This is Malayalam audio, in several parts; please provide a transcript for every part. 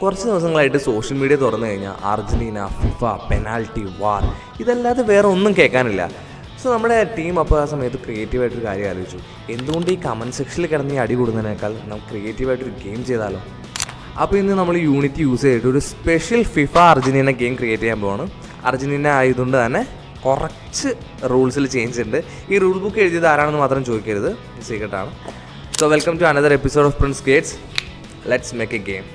കുറച്ച് ദിവസങ്ങളായിട്ട് സോഷ്യൽ മീഡിയ തുറന്നു കഴിഞ്ഞാൽ അർജന്റീന, ഫിഫ, പെനാൽറ്റി, വാർ ഇതല്ലാതെ വേറെ ഒന്നും കേൾക്കാനില്ല. സോ നമ്മുടെ ടീം അപ്പോൾ ആ സമയത്ത് ക്രിയേറ്റീവായിട്ടൊരു കാര്യം ആലോചിച്ചു, എന്തുകൊണ്ട് ഈ കമൻറ്റ് സെക്ഷനിൽ കിടന്ന് ഈ അടി കൂടുന്നതിനേക്കാൾ നമുക്ക് ക്രിയേറ്റീവായിട്ടൊരു ഗെയിം ചെയ്താലോ. അപ്പോൾ ഇന്ന് നമ്മൾ യൂണിറ്റി യൂസ് ചെയ്തിട്ട് ഒരു special FIFA Argentina game create ചെയ്യാൻ പോവാണ്. അർജന്റീന ആയതുകൊണ്ട് തന്നെ കുറച്ച് റൂൾസിൽ ചേഞ്ച് ഉണ്ട്. ഈ റൂൾ ബുക്ക് എഴുതിയത് ആരാണെന്ന് മാത്രം ചോദിക്കരുത്, സീക്രട്ടാണ്. So welcome to another episode of Prince Gates. Let's make a game.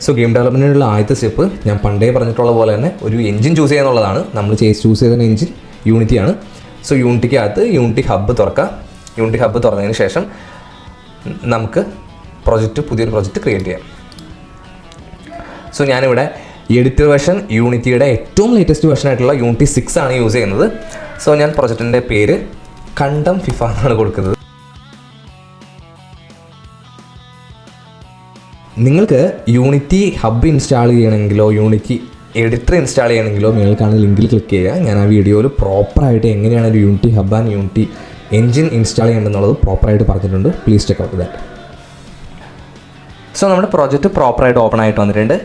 So game ഡെവലപ്മെൻറ്റിനുള്ള ആദ്യത്തെ സ്റ്റെപ്പ് ഞാൻ പണ്ടേ പറഞ്ഞിട്ടുള്ള പോലെ തന്നെ ഒരു എഞ്ചിൻ ചൂസ് ചെയ്യുക എന്നുള്ളതാണ്. നമ്മൾ ചൂസ് ചെയ്ത എഞ്ചിൻ യൂണിറ്റിയാണ്. സോ യൂണിറ്റിക്കകത്ത് യൂണിറ്റി ഹബ്ബ് തുറക്കുക. യൂണിറ്റി ഹബ്ബ് തുറന്നതിന് ശേഷം നമുക്ക് പുതിയൊരു പ്രൊജക്റ്റ് ക്രിയേറ്റ് ചെയ്യാം. സോ ഞാനിവിടെ എഡിറ്റർ വെർഷൻ യൂണിറ്റിയുടെ ഏറ്റവും ലേറ്റസ്റ്റ് വെർഷനായിട്ടുള്ള യൂണിറ്റി 6 ആണ് യൂസ് ചെയ്യുന്നത്. സോ ഞാൻ പ്രൊജക്റ്റിൻ്റെ പേര് കണ്ടം ഫിഫ എന്നാണ് കൊടുക്കുന്നത്. നിങ്ങൾക്ക് യൂണിറ്റി ഹബ്ബ് ഇൻസ്റ്റാൾ ചെയ്യണമെങ്കിലോ യൂണിറ്റി എഡിറ്റർ ഇൻസ്റ്റാൾ ചെയ്യണമെങ്കിലോ നിങ്ങൾക്കാണ് ലിങ്കിൽ ക്ലിക്ക് ചെയ്യുക. ഞാൻ ആ വീഡിയോയിൽ പ്രോപ്പറായിട്ട് എങ്ങനെയാണ് ഒരു Unity Hub and Unity engine install ചെയ്യേണ്ടതെന്നുള്ളത് പ്രോപ്പറായിട്ട് പറഞ്ഞിട്ടുണ്ട്. Please check out that. So നമ്മുടെ പ്രോജക്റ്റ് പ്രോപ്പറായിട്ട് ഓപ്പൺ ആയിട്ട് വന്നിട്ടുണ്ട്.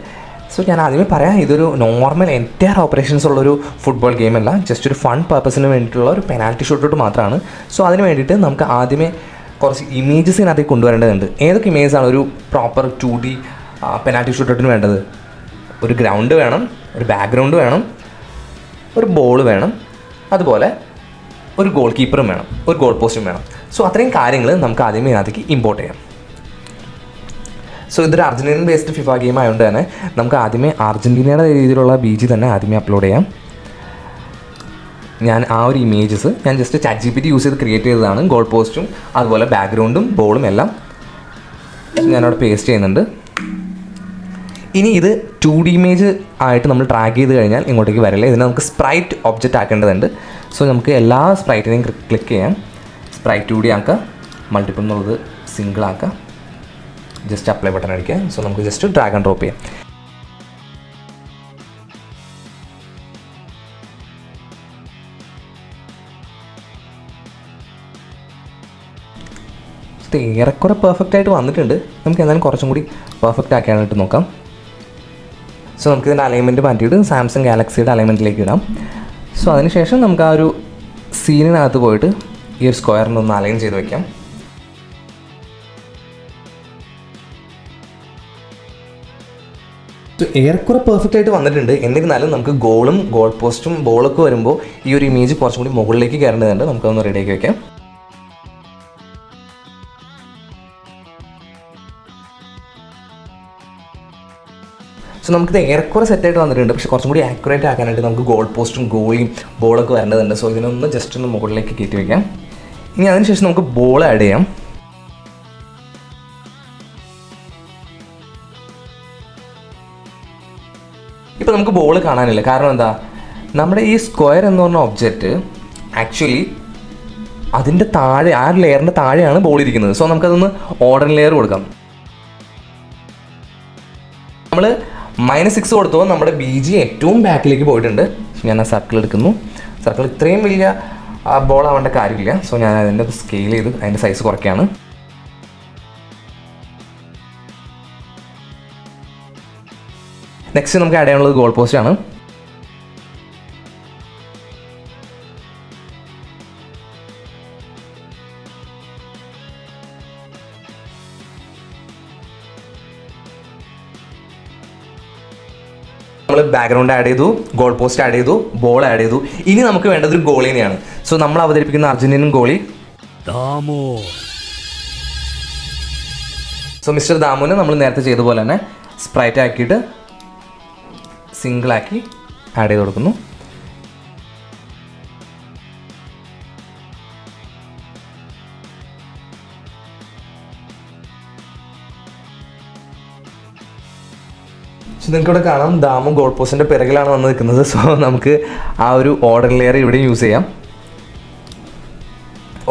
സോ ഞാൻ ആദ്യമേ പറയാം, ഇതൊരു നോർമൽ എൻറ്റയർ ഓപ്പറേഷൻസ് ഉള്ളൊരു ഫുട്ബോൾ ഗെയിമല്ല, ജസ്റ്റ് ഒരു ഫൺ പർപ്പസിന് വേണ്ടിയിട്ടുള്ള ഒരു പെനാൽറ്റി ഷൂട്ടൗട്ട് മാത്രമാണ്. സോ അതിന് വേണ്ടിയിട്ട് നമുക്ക് ആദ്യമേ കുറച്ച് ഇമേജസ് ഇതിനകത്തേക്ക് കൊണ്ടുവരേണ്ടതുണ്ട്. ഏതൊക്കെ ഇമേജാണ് ഒരു പ്രോപ്പർ 2D പെനാൽറ്റി ഷൂട്ടൗട്ടിന് വേണ്ടത്? ഒരു ഗ്രൗണ്ട് വേണം, ഒരു ബാക്ക്ഗ്രൗണ്ട് വേണം, ഒരു ബോൾ വേണം, അതുപോലെ ഒരു ഗോൾ കീപ്പറും വേണം, ഒരു ഗോൾ പോസ്റ്റും വേണം. സോ അത്രയും കാര്യങ്ങൾ നമുക്ക് ആദ്യമേ ഇതിനകത്തേക്ക് ഇമ്പോർട്ട് ചെയ്യാം. സോ ഇതൊരു അർജന്റീനൻ ബേസ്ഡ് ഫിഫ ഗെയിം ആയതുകൊണ്ട് തന്നെ നമുക്ക് ആദ്യമേ അർജന്റീനയുടെ രീതിയിലുള്ള BG തന്നെ ആദ്യമേ അപ്ലോഡ് ചെയ്യാം. ഞാൻ ആ ഒരു ഇമേജസ് ഞാൻ ജസ്റ്റ് ChatGPT യൂസ് ചെയ്ത് ക്രിയേറ്റ് ചെയ്തതാണ്. ഗോൾ പോസ്റ്റും അതുപോലെ ബാക്ക്ഗ്രൗണ്ടും ബോളും എല്ലാം ഞാനവിടെ പേസ്റ്റ് ചെയ്യുന്നുണ്ട്. ഇനി ഇത് 2D ഇമേജ് ആയിട്ട് നമ്മൾ ട്രാക്ക് ചെയ്ത് കഴിഞ്ഞാൽ ഇങ്ങോട്ടേക്ക് വരില്ല. ഇതിനെ നമുക്ക് സ്പ്രൈറ്റ് ഒബ്ജക്റ്റ് ആക്കേണ്ടതുണ്ട്. സോ നമുക്ക് എല്ലാ സ്പ്രൈറ്റിനെയും ക്ലിക്ക് ചെയ്യാം. സ്പ്രൈറ്റ് 2D ആക്കുക, മൾട്ടിപ്പിൾ എന്നുള്ളത് സിംഗിൾ ആക്കുക, ജസ്റ്റ് അപ്ലൈ ബട്ടൺ അടിക്കുക. സോ നമുക്ക് ജസ്റ്റ് ഡ്രാഗ് ആൻഡ് ഡ്രോപ്പ് ചെയ്യാം. ഇത് ഏറെക്കുറെ പെർഫെക്റ്റ് ആയിട്ട് വന്നിട്ടുണ്ട്. നമുക്ക് എന്തായാലും കുറച്ചും കൂടി പെർഫെക്റ്റ് ആക്കാനായിട്ട് നോക്കാം. സോ നമുക്കിതിൻ്റെ അലൈൻമെൻറ്റ് മാറ്റിയിട്ട് സാംസങ് ഗാലക്സിയുടെ അലൈൻമെൻറ്റിലേക്ക് ഇടാം. സോ അതിനുശേഷം നമുക്ക് ആ ഒരു സീനിനകത്ത് പോയിട്ട് ഈ ഒരു സ്ക്വയറിനൊന്ന് അലൈൻ ചെയ്ത് വയ്ക്കാം. സോ ഏറെക്കുറെ പെർഫെക്റ്റ് ആയിട്ട് വന്നിട്ടുണ്ട്. എന്നിരുന്നാലും നമുക്ക് ഗോളും ഗോൾ പോസ്റ്റും ബോളൊക്കെ വരുമ്പോൾ ഈ ഒരു ഇമേജ് കുറച്ചും കൂടി മുകളിലേക്ക് കയറേണ്ടതുണ്ട്. നമുക്കൊന്ന് റെഡിയാക്കി വയ്ക്കാം. സോ നമുക്കിത് ഏറെക്കുറെ സെറ്റായിട്ട് വന്നിട്ടുണ്ട്. പക്ഷേ കുറച്ചും കൂടി ആക്യുറേറ്റ് ആക്കാനായിട്ട് നമുക്ക് ഗോൾ പോസ്റ്റും ഗോളിയും ബോളൊക്കെ വരേണ്ടതുണ്ട്. സോ ഇതിനൊന്ന് ജസ്റ്റ് ഒന്ന് മുകളിലേക്ക് കയറ്റി വയ്ക്കാം. ഇനി അതിനുശേഷം നമുക്ക് ബോൾ ആഡ് ചെയ്യാം. ഇപ്പോൾ നമുക്ക് ബോൾ കാണാനില്ല. കാരണം എന്താ, നമ്മുടെ ഈ സ്ക്വയർ എന്ന് പറഞ്ഞ ഒബ്ജക്റ്റ് ആക്ച്വലി അതിൻ്റെ താഴെ, ആ ഒരു ലെയറിൻ്റെ താഴെയാണ് ബോൾ ഇരിക്കുന്നത്. സോ നമുക്കതൊന്ന് ഓർഡർ ലെയർ കൊടുക്കാം. നമ്മൾ -6 കൊടുത്തപ്പോൾ നമ്മുടെ BG ഏറ്റവും ബാക്കിലേക്ക് പോയിട്ടുണ്ട്. ഞാൻ ആ സർക്കിൾ എടുക്കുന്നു. സർക്കിൾ ഇത്രയും വലിയ ബോൾ ആവേണ്ട കാര്യമില്ല. സോ ഞാൻ അതിൻ്റെ സ്കെയിൽ ചെയ്ത് അതിൻ്റെ സൈസ് കുറയ്ക്കുകയാണ്. നെക്സ്റ്റ് നമുക്ക് ആഡ് ചെയ്യാനുള്ളത് ഗോൾ പോസ്റ്റ് ആണ്. നമ്മൾ ബാക്ക്ഗ്രൗണ്ട് ആഡ് ചെയ്തു, ഗോൾ പോസ്റ്റ് ആഡ് ചെയ്തു, ബോൾ ആഡ് ചെയ്തു. ഇനി നമുക്ക് വേണ്ടത് ഒരു ഗോളിനെയാണ്. സോ നമ്മൾ അവതരിപ്പിക്കുന്ന അർജന്റീനൻ ഗോളി ദാമോ. സോ മിസ്റ്റർ ദാമുവിനെ നമ്മൾ നേരത്തെ ചെയ്ത പോലെ തന്നെ സ്പ്രൈറ്റ് ആക്കിയിട്ട് സിംഗിളാക്കി ആഡ് ചെയ്ത് കൊടുക്കുന്നു. സോ നിങ്ങൾക്കിവിടെ കാണാം, ദാമും ഗോൾ പോസ്റ്റിൻ്റെ പിറകിലാണ് വന്ന് നിൽക്കുന്നത്. സോ നമുക്ക് ആ ഒരു ഓർഡർ ലെയർ ഇവിടെ യൂസ് ചെയ്യാം.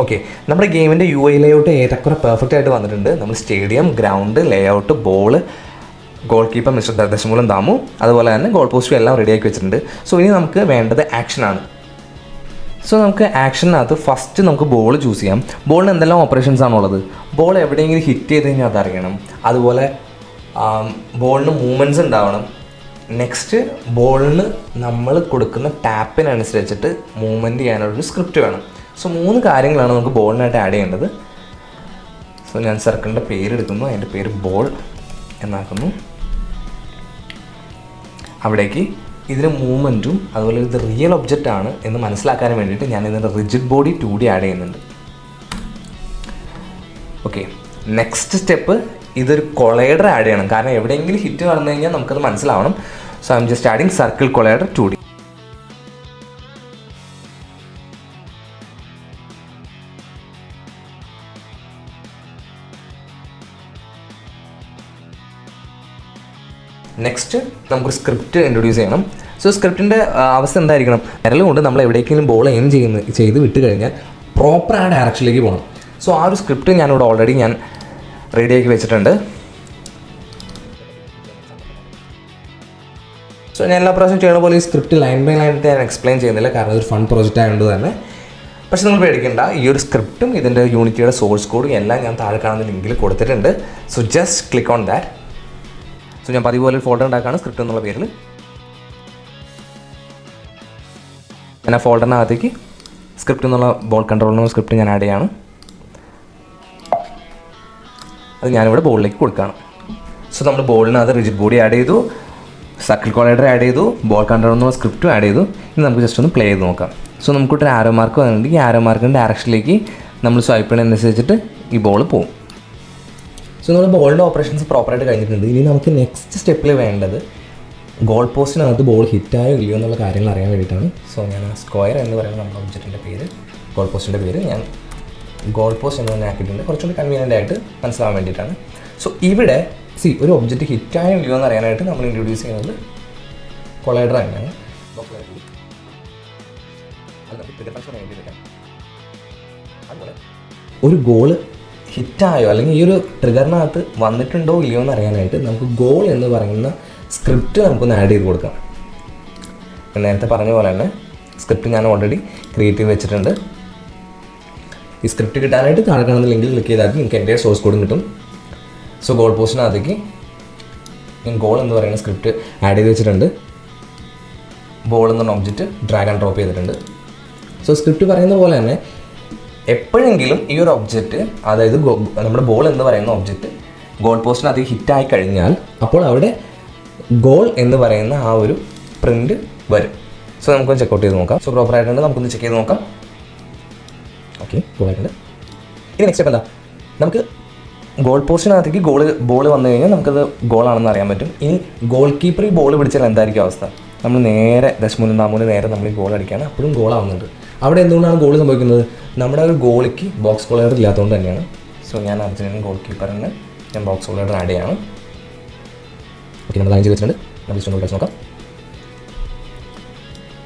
ഓക്കെ, നമ്മുടെ ഗെയിമിൻ്റെ UI ലേഔട്ട് ഏറെക്കുറെ പെർഫെക്റ്റ് ആയിട്ട് വന്നിട്ടുണ്ട്. നമ്മൾ stadium, ground, layout, ball goal keeper mister dashamoolam Damu, അതുപോലെ തന്നെ ഗോൾ പോസ്റ്റും എല്ലാം റെഡിയാക്കി വെച്ചിട്ടുണ്ട്. സോ ഇനി നമുക്ക് വേണ്ടത് ആക്ഷനാണ്. സോ നമുക്ക് ആക്ഷനകത്ത് ഫസ്റ്റ് നമുക്ക് ബോൾ ചൂസ് ചെയ്യാം. ബോളിന് എന്തെല്ലാം ഓപ്പറേഷൻസ് ആണുള്ളത്? ബോൾ എവിടെയെങ്കിലും ഹിറ്റ് ചെയ്ത് കഴിഞ്ഞാൽ അതറിയണം, അതുപോലെ ബോളിന് മൂവ്മെൻറ്റ്സ് ഉണ്ടാവണം. നെക്സ്റ്റ് ബോളിന് നമ്മൾ കൊടുക്കുന്ന ടാപ്പിനനുസരിച്ചിട്ട് മൂവ്മെൻറ്റ് ചെയ്യാനുള്ളൊരു സ്ക്രിപ്റ്റ് വേണം. സോ 3 കാര്യങ്ങളാണ് നമുക്ക് ബോളിനായിട്ട് ആഡ് ചെയ്യേണ്ടത്. സോ ഞാൻ സർക്കിളിൻ്റെ പേരെടുക്കുന്നു, അതിൻ്റെ പേര് ബോൾ എന്നാക്കുന്നു. അവിടേക്ക് ഇതിന് മൂവ്മെൻറ്റും അതുപോലെ ഇത് റിയൽ ഒബ്ജക്റ്റ് ആണ് എന്ന് മനസ്സിലാക്കാൻ വേണ്ടിയിട്ട് ഞാൻ ഇതിൻ്റെ റിജിഡ് ബോഡി 2D ആഡ് ചെയ്യുന്നുണ്ട്. ഓക്കെ, നെക്സ്റ്റ് സ്റ്റെപ്പ് ഇതൊരു കൊളൈഡർ ആഡ് ചെയ്യണം. കാരണം എവിടെയെങ്കിലും ഹിറ്റ് വന്നു കഴിഞ്ഞാൽ നമുക്കത് മനസ്സിലാവണം. So I'm just adding circle collider 2D. Next നമുക്കൊരു സ്ക്രിപ്റ്റ് ഇൻട്രൊഡ്യൂസ് ചെയ്യണം. സോ സ്ക്രിപ്റ്റിൻ്റെ അവസ്ഥ എന്തായിരിക്കണം? വിരൽ കൊണ്ട് നമ്മൾ എവിടേക്കെങ്കിലും ബോൾ എയിം ചെയ്ത് വിട്ട് കഴിഞ്ഞാൽ പ്രോപ്പർ ആ ഡയറക്ഷനിലേക്ക് പോകണം. സോ ആ ഒരു സ്ക്രിപ്റ്റ് ഞാനിവിടെ ഓൾറെഡി ഞാൻ റെഡിയാക്കി വെച്ചിട്ടുണ്ട്. സോ ഞാൻ എല്ലാ പ്രാവശ്യം ചെയ്യുന്ന പോലെ ഈ സ്ക്രിപ്റ്റ് ലൈൻ ബൈ ലൈനായിട്ട് ഞാൻ എക്സ്പ്ലെയിൻ ചെയ്യുന്നില്ല, കാരണം ഇതൊരു ഫൺ പ്രോജക്റ്റ് ആയതുകൊണ്ട് തന്നെ. പക്ഷേ നിങ്ങൾ പേടിക്കേണ്ട, ഈ ഒരു സ്ക്രിപ്റ്റും ഇതിൻ്റെ യൂണിറ്റിയുടെ സോഴ്സ് കോഡും എല്ലാം ഞാൻ താഴെ കാണുന്ന ലിങ്കിൽ കൊടുത്തിട്ടുണ്ട്. So just click on that. So ഞാൻ പതിപോലെ ഒരു ഫോൾഡർ ഉണ്ടാക്കുകയാണ് സ്ക്രിപ്റ്റ് എന്നുള്ള പേരിൽ. ഞാൻ ആ ഫോൾഡറിനകത്തേക്ക് സ്ക്രിപ്റ്റ് എന്നുള്ള ബോൾ കൺട്രോൾ എന്നുള്ള സ്ക്രിപ്റ്റ് ഞാൻ ആഡ് ചെയ്യാണ്. അത് ഞാനിവിടെ ബോളിലേക്ക് കൊടുക്കുകയാണ്. സോ നമ്മൾ ബോളിനകത്ത് റിജിഡ് ബോഡി ആഡ് ചെയ്തു, സർക്കിൾ കൊളൈഡർ ആഡ് ചെയ്തു, ബോൾ കൺട്രോൾ എന്നുള്ള സ്ക്രിപ്റ്റും ആഡ് ചെയ്തു. ഇനി നമുക്ക് ജസ്റ്റ് ഒന്ന് പ്ലേ ചെയ്ത് നോക്കാം. സോ നമുക്കൊരു ആരോ മാർക്ക് വന്നിട്ടുണ്ട്. ഈ ആരോ മാർക്കിൻ്റെ ഡയറക്ഷനിലേക്ക് നമ്മൾ സ്വൈപ്പ് ചെയ്യുന്നതനുസരിച്ചിട്ട് ഈ ബോൾ പോകും. സോ നമ്മൾ ബോളിൻ്റെ ഓപ്പറേഷൻസ് പ്രോപ്പറായിട്ട് കഴിഞ്ഞിട്ടുണ്ട്. ഇനി നമുക്ക് നെക്സ്റ്റ് സ്റ്റെപ്പിൽ വേണ്ടത് ഗോൾ പോസ്റ്റിനകത്ത് ബോൾ ഹിറ്റായോ ഇല്ലയോ എന്നുള്ള കാര്യങ്ങൾ അറിയാൻ വേണ്ടിയിട്ടാണ്. സോ ഞാൻ സ്ക്വയർ എന്ന് പറയുന്ന നമ്മുടെ ഒബ്ജക്റ്റിൻ്റെ പേര്, ഗോൾ പോസ്റ്റിൻ്റെ പേര് ഞാൻ ഗോൾ പോസ്റ്റ് എന്ന് തന്നെ ആക്കിയിട്ടുണ്ട്, കുറച്ചുകൂടി കൺവീനിയൻ്റ് ആയിട്ട് മനസ്സിലാവാൻ വേണ്ടിയിട്ടാണ്. സോ ഇവിടെ ഒരു ഒബ്ജക്റ്റ് ഹിറ്റായോ ഇല്ലയോ എന്ന് അറിയാനായിട്ട് നമ്മൾ ഇൻട്രൊഡ്യൂസ് ചെയ്യുന്നത് കൊളൈഡർ തന്നെയാണ്. അതുപോലെ ഒരു ഗോള് ഹിറ്റായോ അല്ലെങ്കിൽ ഈ ഒരു ട്രിഗറിനകത്ത് വന്നിട്ടുണ്ടോ ഇല്ലയോ എന്ന് അറിയാനായിട്ട് നമുക്ക് ഗോൾ എന്ന് പറയുന്ന സ്ക്രിപ്റ്റ് നമുക്കൊന്ന് ആഡ് ചെയ്ത് കൊടുക്കാം. നേരത്തെ പറഞ്ഞ പോലെ തന്നെ സ്ക്രിപ്റ്റ് ഞാൻ ഓൾറെഡി ക്രിയേറ്റ് ചെയ്ത് വെച്ചിട്ടുണ്ട്. ഈ സ്ക്രിപ്റ്റ് കിട്ടാനായിട്ട് താഴെ കാണുന്ന ലിങ്കിൽ ക്ലിക്ക് ചെയ്താൽ നിങ്ങൾക്ക് എൻ്റെ സോഴ്സ് കോഡും കിട്ടും. സോ ഗോൾ പോസ്റ്റിനകത്തേക്ക് ഞാൻ ഗോൾ എന്ന് പറയുന്ന സ്ക്രിപ്റ്റ് ആഡ് ചെയ്ത് വെച്ചിട്ടുണ്ട്. ബോൾ എന്നൊരു ഒബ്ജക്റ്റ് ഡ്രാഗ് ആൻഡ് ഡ്രോപ്പ് ചെയ്തിട്ടുണ്ട്. സോ സ്ക്രിപ്റ്റ് പറയുന്ന പോലെ തന്നെ എപ്പോഴെങ്കിലും ഈ ഒരു ഒബ്ജക്റ്റ്, അതായത് നമ്മുടെ ബോൾ എന്ന് പറയുന്ന ഒബ്ജക്റ്റ് ഗോൾ പോസ്റ്റിനകത്ത് ഹിറ്റായി കഴിഞ്ഞാൽ അപ്പോൾ അവിടെ ഗോൾ എന്ന് പറയുന്ന ആ ഒരു പ്രിൻ്റ് വരും. സോ നമുക്കൊന്ന് ചെക്കൗട്ട് ചെയ്ത് നോക്കാം. സോ പ്രോപ്പറായിട്ടുണ്ട്, നമുക്കൊന്ന് ചെക്ക് ചെയ്ത് നോക്കാം. ഓക്കെ, ഗോളായിട്ടുണ്ട്. ഇനി നെക്സ്റ്റ് സ്റ്റെപ്പ് എന്താ? നമുക്ക് ഗോൾ പോസ്റ്റിനകത്തേക്ക് ബോൾ വന്നു കഴിഞ്ഞാൽ നമുക്കത് ഗോളാണെന്ന് അറിയാൻ പറ്റും. ഇനി ഗോൾ കീപ്പർ ഈ ബോൾ പിടിച്ചാൽ എന്തായിരിക്കും അവസ്ഥ? നമ്മൾ നേരെ ദശമൂലം നാമൂല് നേരെ നമ്മൾ ഈ ഗോൾ അടിക്കുകയാണ്, അപ്പോഴും ഗോളാവുന്നുണ്ട്. അവിടെ എന്തുകൊണ്ടാണ് ഗോൾ സംഭവിക്കുന്നത്? നമ്മുടെ ഒരു ഗോളിക്ക് ബോക്സ് കൊളൈഡർ ഇല്ലാത്തതുകൊണ്ട് തന്നെയാണ്. സോ ഞാൻ അർജന്റീനൻ ഗോൾ കീപ്പറിന് ഞാൻ ബോക്സ് കൊളൈഡർ ആഡ് ചെയ്യാണ്. ഓക്കെ, നമ്മൾ ചെയ്ത് വെച്ചിട്ടുണ്ട്. നമ്മൾ ജസ്റ്റ് ഒന്ന് കളിച്ച് നോക്കാം.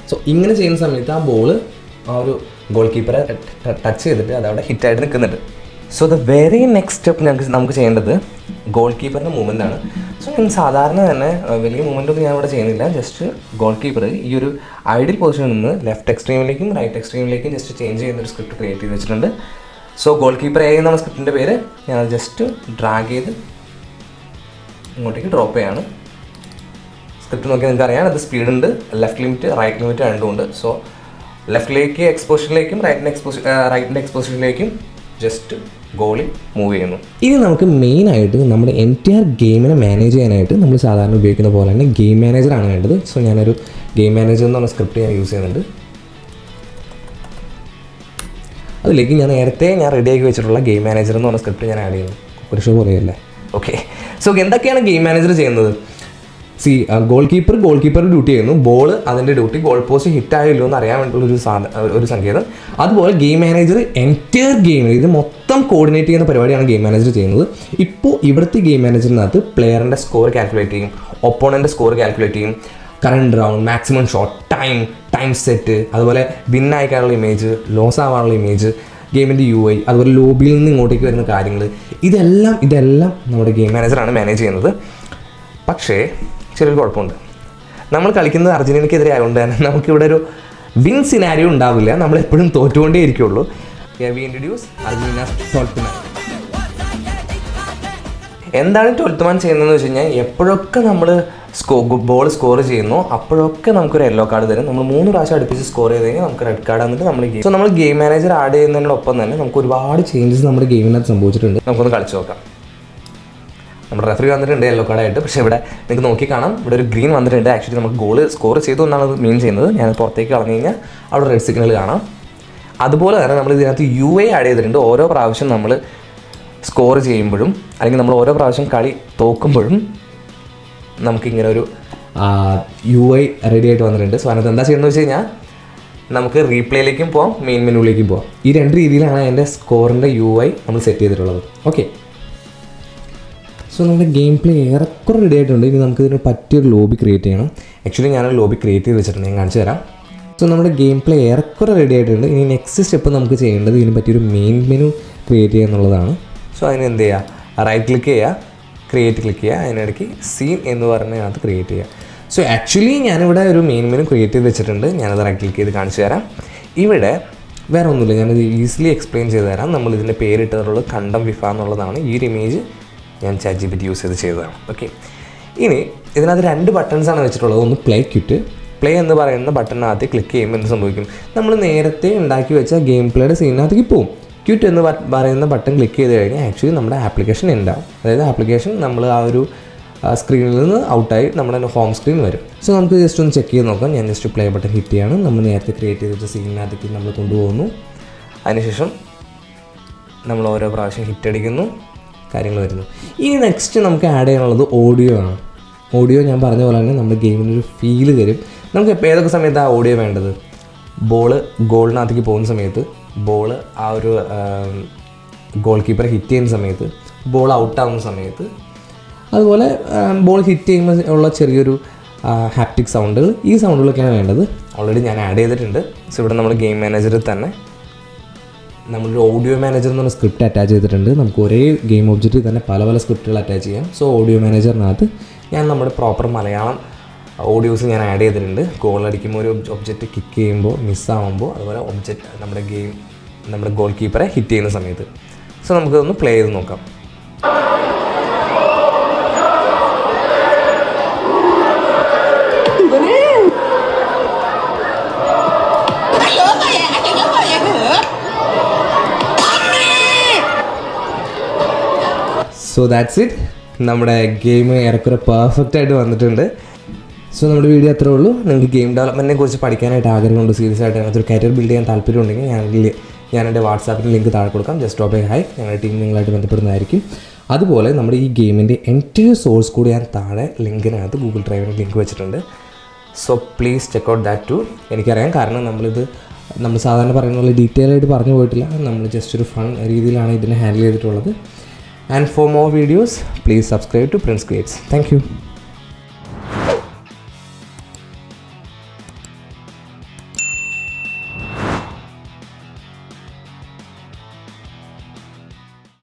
സോ ഇങ്ങനെ ചെയ്യുന്ന സമയത്ത് ആ ബോൾ ആ ഒരു ഗോൾ കീപ്പറെ ടച്ച് ചെയ്തിട്ട് അതവിടെ ഹിറ്റായിട്ട് നിൽക്കുന്നുണ്ട്. So the very next step നമുക്ക് ചെയ്യേണ്ടത് ഗോൾ കീപ്പറിൻ്റെ മൂവ്മെൻ്റ് ആണ്. സോ ഞാൻ സാധാരണ തന്നെ വലിയ മൂവ്മെൻറ്റൊന്നും ഞാൻ ഇവിടെ ചെയ്യുന്നില്ല. ജസ്റ്റ് ഗോൾ കീപ്പർ ഈ ഒരു ഐഡിയൽ പൊസിഷനിൽ നിന്ന് ലെഫ്റ്റ് എക്സ്ട്രീമിലേക്കും റൈറ്റ് എക്സ്ട്രീമിലേക്കും ജസ്റ്റ് ചേഞ്ച് ചെയ്യുന്നൊരു സ്ക്രിപ്റ്റ് ക്രിയേറ്റ് ചെയ്ത് വെച്ചിട്ടുണ്ട്. സോ ഗോൾ കീപ്പർ എന്നുള്ള സ്ക്രിപ്റ്റിൻ്റെ പേര് ഞാൻ ജസ്റ്റ് ഡ്രാഗ് ചെയ്ത് ഇങ്ങോട്ടേക്ക് ഡ്രോപ്പ് ചെയ്യാണ്. സ്ക്രിപ്റ്റ് നോക്കി നിങ്ങൾക്ക് അറിയാം, അത് സ്പീഡുണ്ട്, ലെഫ്റ്റ് ലിമിറ്റ് റൈറ്റ് ലിമിറ്റ് രണ്ടുമുണ്ട്. സോ ലെഫ്റ്റിലേക്ക് എക്സ്പോഷനിലേക്കും റൈറ്റിൻ്റെ എക്സ്പോഷനിലേക്കും ജസ്റ്റ് ഗോളിൽ മൂവ് ചെയ്യുന്നു. ഇനി നമുക്ക് മെയിനായിട്ട് നമ്മുടെ എൻറ്റയർ ഗെയിമിനെ മാനേജ് ചെയ്യാനായിട്ട് നമ്മൾ സാധാരണ ഉപയോഗിക്കുന്ന പോലെ തന്നെ ഗെയിം മാനേജറാണ് വേണ്ടത്. സോ ഞാനൊരു ഗെയിം മാനേജർ എന്ന് പറഞ്ഞ സ്ക്രിപ്റ്റ് ഞാൻ യൂസ് ചെയ്യുന്നുണ്ട്. അതിലേക്ക് ഞാൻ നേരത്തെ റെഡിയാക്കി വെച്ചിട്ടുള്ള ഗെയിം മാനേജർ എന്ന് പറഞ്ഞ സ്ക്രിപ്റ്റ് ഞാൻ ആഡ് ചെയ്യുന്നു. ഒരു ഷോ പറയല്ലേ? ഓക്കെ, സോ എന്തൊക്കെയാണ് ഗെയിം മാനേജർ ചെയ്യുന്നത്? ഗോൾ കീപ്പർ ഡ്യൂട്ടി ചെയ്യുന്നു. ബോൾ അതിൻ്റെ ഡ്യൂട്ടി ഗോൾ പോസ്റ്റ് ഹിറ്റായില്ലോ എന്ന് അറിയാൻ വേണ്ടിയിട്ടുള്ള ഒരു സങ്കേതം. അതുപോലെ ഗെയിം മാനേജർ എൻറ്റയർ ഗെയിം ഇത് മൊത്തം കോർഡിനേറ്റ് ചെയ്യുന്ന പരിപാടിയാണ് ഗെയിം മാനേജർ ചെയ്യുന്നത്. ഇപ്പോൾ ഇവിടുത്തെ ഗെയിം മാനേജറിനകത്ത് പ്ലെയറിൻ്റെ സ്കോർ കാൽക്കുലേറ്റ് ചെയ്യും, ഒപ്പോണൻ്റെ സ്കോർ കാൽക്കുലേറ്റ് ചെയ്യും, current round, maximum shot, time set, അതുപോലെ വിൻ ആയിക്കാനുള്ള ഇമേജ്, ലോസ് ആവാനുള്ള ഇമേജ്, ഗെയിമിൻ്റെ UI, അതുപോലെ ലോബിയിൽ നിന്ന് ഇങ്ങോട്ടേക്ക് വരുന്ന കാര്യങ്ങൾ, ഇതെല്ലാം നമ്മുടെ ഗെയിം മാനേജറാണ് മാനേജ് ചെയ്യുന്നത്. പക്ഷേ ചെറിയൊരു കുഴപ്പമുണ്ട്. നമ്മൾ കളിക്കുന്നത് അർജൻറ്റീനയ്ക്കെതിരെ ആയതുകൊണ്ട് തന്നെ നമുക്കിവിടെ ഒരു വിൻ സിനാരിയോ ഉണ്ടാവില്ല. നമ്മളെപ്പോഴും തോറ്റുകൊണ്ടേ ഇരിക്കുള്ളൂ. We introduce Argentina 12th man. എന്താണ് 12th man ചെയ്യുന്നതെന്ന് വെച്ച് കഴിഞ്ഞാൽ എപ്പോഴൊക്കെ നമ്മൾ ബോൾ സ്കോർ ചെയ്യുന്നു അപ്പോഴൊക്കെ നമുക്കൊരു യെല്ലോ കാർഡ് തരും. നമ്മൾ 3 പ്രാവശ്യം അടുപ്പിച്ച് സ്കോർ ചെയ്ത് കഴിഞ്ഞാൽ നമുക്ക് റെഡ് കാർഡ് വന്നിട്ട് നമ്മൾ ഗെയിം. സോ നമ്മൾ ഗെയിം മാനേജർ ആഡ് ചെയ്യുന്നതിനോടൊപ്പം തന്നെ നമുക്ക് ഒരുപാട് ചേഞ്ചസ് നമ്മുടെ ഗെയിമിനകത്ത് സംഭവിച്ചിട്ടുണ്ട്. നമുക്കൊന്ന് കളിച്ച് നോക്കാം. നമ്മുടെ റെഫറി വന്നിട്ടുണ്ട് യെല്ലോ കാർഡായിട്ട്. പക്ഷേ ഇവിടെ നിങ്ങൾക്ക് നോക്കി കാണാം, ഇവിടെ ഒരു ഗ്രീൻ വന്നിട്ടുണ്ട്. ആക്ച്വലി നമുക്ക് ഗോൾ സ്കോർ ചെയ്തു എന്നാണ് അത് മീൻ ചെയ്യുന്നത്. ഞാൻ പുറത്തേക്ക് കളഞ്ഞു കഴിഞ്ഞാൽ അവിടെ റെഡ് സിഗ്നൽ കാണാം. അതുപോലെ തന്നെ നമ്മൾ ഇതിനകത്ത് UA ആഡ് ചെയ്തിട്ടുണ്ട്. ഓരോ പ്രാവശ്യം നമ്മൾ സ്കോർ ചെയ്യുമ്പോഴും അല്ലെങ്കിൽ നമ്മൾ ഓരോ പ്രാവശ്യം കളി തോക്കുമ്പോഴും നമുക്കിങ്ങനെ ഒരു UI റെഡി ആയിട്ട് വന്നിട്ടുണ്ട്. സോ അതിനകത്ത് എന്താ ചെയ്യുന്നത് വെച്ച് കഴിഞ്ഞാൽ നമുക്ക് റീപ്ലേയിലേക്കും പോകാം, മെയിൻ മെനുവിലേക്കും പോകാം. ഈ 2 രീതിയിലാണ് എൻ്റെ സ്കോറിൻ്റെ UI നമ്മൾ സെറ്റ് ചെയ്തിട്ടുള്ളത്. ഓക്കെ, സോ നമ്മുടെ ഗെയിം പ്ലേ ഏറെക്കുറെ റെഡി ആയിട്ടുണ്ട്. ഇനി നമുക്ക് ഇതിന് പറ്റിയൊരു ലോബി ക്രിയേറ്റ് ചെയ്യണം. ആക്ച്വലി ഞാനൊരു ലോബി ക്രിയേറ്റ് ചെയ്ത് വെച്ചിട്ടുണ്ട്, ഞാൻ കാണിച്ചു തരാം. സോ നമ്മുടെ ഗെയിം പ്ലേ ഏറെക്കുറെ റെഡി ആയിട്ടുണ്ട്. ഇനി നെക്സ്റ്റ് സ്റ്റെപ്പ് നമുക്ക് ചെയ്യേണ്ടത് ഇതിന് പറ്റിയൊരു മെയിൻ മെനു ക്രിയേറ്റ് ചെയ്യുക എന്നുള്ളതാണ്. സോ അതിന് എന്ത് ചെയ്യുക, റൈറ്റ് ക്ലിക്ക് ചെയ്യുക, ക്രിയേറ്റ് ക്ലിക്ക് ചെയ്യുക, അതിനിടയ്ക്ക് സീൻ എന്ന് പറഞ്ഞതിനകത്ത് ക്രിയേറ്റ് ചെയ്യുക. സോ ആക്ച്വലി ഞാനിവിടെ ഒരു മെയിൻ മെനു ക്രിയേറ്റ് ചെയ്ത് വെച്ചിട്ടുണ്ട്. ഞാനത് റൈറ്റ് ക്ലിക്ക് ചെയ്ത് കാണിച്ചു തരാം. ഇവിടെ വേറെ ഒന്നുമില്ല, ഞാനത് ഈസിലി എക്സ്പ്ലെയിൻ ചെയ്ത് തരാം. നമ്മൾ ഇതിൻ്റെ പേരിട്ടുള്ളത് കണ്ടം വിഫ എന്നുള്ളതാണ്. ഈ ഒരു ഇമേജ് ഞാൻ ChatGPT യൂസ് ചെയ്തതാണ്. ഓക്കെ, ഇനി ഇതിനകത്ത് 2 ബട്ടൺസാണ് വെച്ചിട്ടുള്ളത്. ഒന്ന് പ്ലേ ക്വിറ്റ്. പ്ലേ എന്ന് പറയുന്ന ബട്ടണിനകത്ത് ക്ലിക്ക് ചെയ്യുമ്പോൾ എന്ത് സംഭവിക്കും, നമ്മൾ നേരത്തെ ഉണ്ടാക്കി വെച്ച ഗെയിം പ്ലേയുടെ സീനിനകത്തേക്ക് പോകും. ക്വിറ്റ് എന്ന് പറയുന്ന ബട്ടൺ ക്ലിക്ക് ചെയ്ത് കഴിഞ്ഞാൽ ആക്ച്വലി നമ്മുടെ ആപ്ലിക്കേഷൻ ഉണ്ടാവും. അതായത് ആപ്ലിക്കേഷൻ നമ്മൾ ആ ഒരു സ്ക്രീനിൽ നിന്ന് ഔട്ടായി നമ്മുടെ ഹോം സ്ക്രീൻ വരും. സോ നമുക്ക് ജസ്റ്റ് ഒന്ന് ചെക്ക് ചെയ്ത് നോക്കാം. ഞാൻ ജസ്റ്റ് പ്ലേ ബട്ടൺ ഹിറ്റ് ചെയ്യാണ്. നമ്മൾ നേരത്തെ ക്രിയേറ്റ് ചെയ്ത് വെച്ച സീനിനകത്തേക്ക് നമ്മൾ കൊണ്ടുപോകുന്നു. അതിനുശേഷം നമ്മൾ ഓരോ പ്രാവശ്യം ഹിറ്റ് അടിക്കുന്നു, കാര്യങ്ങൾ വരുന്നു. ഇനി നെക്സ്റ്റ് നമുക്ക് ആഡ് ചെയ്യാനുള്ളത് ഓഡിയോ ആണ്. ഓഡിയോ ഞാൻ പറഞ്ഞ പോലെ തന്നെ നമ്മുടെ ഗെയിമിനൊരു ഫീല് തരും. നമുക്ക് ഏതൊക്കെ സമയത്താണ് ഓഡിയോ വേണ്ടത്, ഗോളിനകത്തേക്ക് പോകുന്ന സമയത്ത്, ബോൾ ആ ഒരു ഗോൾ കീപ്പറെ ഹിറ്റ് ചെയ്യുന്ന സമയത്ത്, ബോൾ ഔട്ടാവുന്ന സമയത്ത്, അതുപോലെ ബോൾ ഹിറ്റ് ചെയ്യുമ്പോൾ ഉള്ള ചെറിയൊരു ഹാപ്റ്റിക് സൗണ്ടുകൾ, ഈ സൗണ്ടുകളൊക്കെയാണ് വേണ്ടത്. ഓൾറെഡി ഞാൻ ആഡ് ചെയ്തിട്ടുണ്ട്. സോ ഇവിടെ നമ്മൾ ഗെയിം മാനേജറിൽ തന്നെ നമ്മളൊരു ഓഡിയോ മാനേജർ എന്ന് പറഞ്ഞ സ്ക്രിപ്റ്റ് അറ്റാച്ച് ചെയ്തിട്ടുണ്ട്. നമുക്ക് ഒരേ ഗെയിം ഒബ്ജക്റ്റിൽ തന്നെ പല പല സ്ക്രിപ്റ്റുകൾ അറ്റാച്ച് ചെയ്യാം. സോ ഓഡിയോ മാനേജറിനകത്ത് ഞാൻ നമ്മുടെ പ്രോപ്പർ മലയാളം ഓഡിയോസ് ഞാൻ ആഡ് ചെയ്തിട്ടുണ്ട്. ഗോൾ അടിക്കുമ്പോൾ ഒരു ഒബ്ജക്റ്റ് കിക്ക് ചെയ്യുമ്പോൾ മിസ്സാവുമ്പോൾ, അതുപോലെ നമ്മുടെ ഗോൾ കീപ്പറെ ഹിറ്റ് ചെയ്യുന്ന സമയത്ത്. സോ നമുക്കതൊന്ന് പ്ലേ ചെയ്ത് നോക്കാം. So that's it. നമ്മുടെ ഗെയിം ഏറെക്കുറെ പെർഫെക്റ്റ് ആയിട്ട് വന്നിട്ടുണ്ട്. സോ നമ്മുടെ വീഡിയോ അത്രേ ഉള്ളൂ. നിങ്ങൾക്ക് ഗെയിം ഡെവലപ്മെൻറ്റിനെ കുറിച്ച് പഠിക്കാനായിട്ട് ആഗ്രഹമുണ്ട്, സീരിയസ് ആയിട്ട് അതിനകത്തൊരു കരിയർ ബിൽഡ് ചെയ്യാൻ താല്പര്യമുണ്ടെങ്കിൽ ഞാൻ എൻ്റെ വാട്സാപ്പിന് ലിങ്ക് താഴെ കൊടുക്കാം. ജസ്റ്റ് ഡ്രോപ്പ് എ ഹായ്, ഞങ്ങളുടെ ടീം നിങ്ങളായിട്ട് ബന്ധപ്പെടുന്നതായിരിക്കും. അതുപോലെ നമ്മുടെ ഈ ഗെയിമിൻ്റെ എൻറ്റയർ സോഴ്സ് കൂടി ഞാൻ താഴെ ലിങ്കിനകത്ത് ഗൂഗിൾ ഡ്രൈവിന് ലിങ്ക് വെച്ചിട്ടുണ്ട്. So please check out that too. എനിക്കറിയാം, കാരണം നമ്മൾ സാധാരണ പറയുന്ന പോലെ ഡീറ്റെയിൽ ആയിട്ട് പറഞ്ഞു പോയിട്ടില്ല. നമ്മൾ ജസ്റ്റ് ഒരു ഫൺ രീതിയിലാണ് ഇതിനെ ഹാൻഡിൽ ചെയ്തിട്ടുള്ളത്. And for more videos, please subscribe to Prince Creates. Thank you.